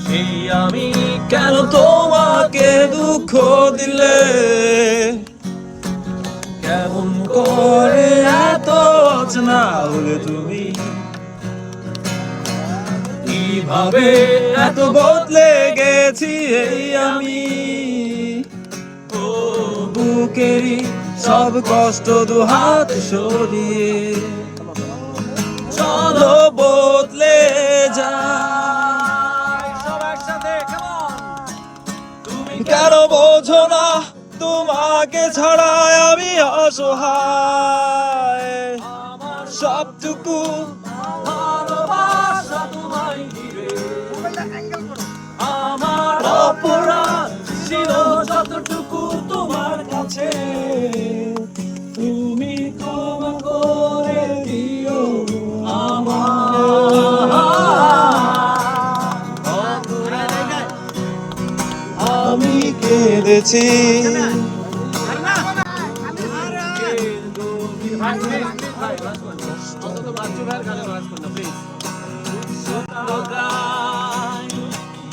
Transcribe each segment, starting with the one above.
সেই আমি কেন তোমাকে দুঃখ দিলে, কেমন করে এত অচেনা হলে তুমি, কিভাবে এত বদলে গেছি এই আমি। ও বুকেরই সব কষ্ট দুহাত সরিয়ে চলো বদলে যায়। সব একসাথে তুমি কেন বোঝো না তোমাকে ছাড়াই আমি অসহায়। সবটুকু ভালোবাসা তোমায় দিবে, আমার অপরাধ ছিল যতটুকু তোমার কাছে, তুমি ক্ষমা করে দিও আমি কেঁদেছি।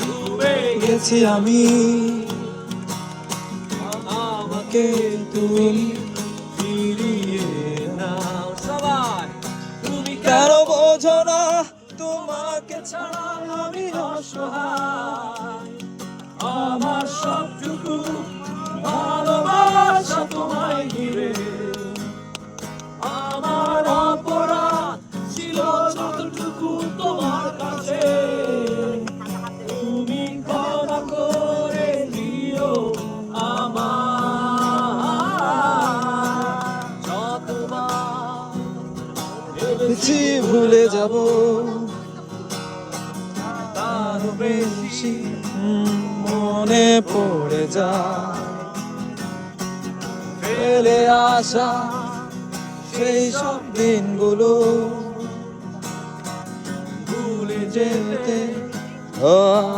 ডুবে গেছি আমি, আমাকে তুমি ফিরিয়ে নাও। সবাই তুমি কেন বোঝো না তোমাকে ছাড়া আমি অসহায়। আমার সবটুকু ভালোবাসা তোমায় ঘিরে, আমার অপরাধ ছিল যতটুকু তোমার কাছে, তুমি ক্ষমা করে দিও আমার। যতবার ভেবেছি ভুলে যাব, তারও বেশি মনে পড়ে যায় ফেলে আসা সেই সব দিনগুলো, ভুলে যেতে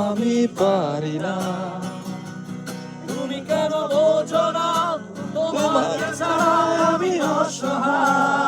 আমি পারি না। তুমি কেন বোঝো না তোমাকে ছাড়া আমি অসহায়।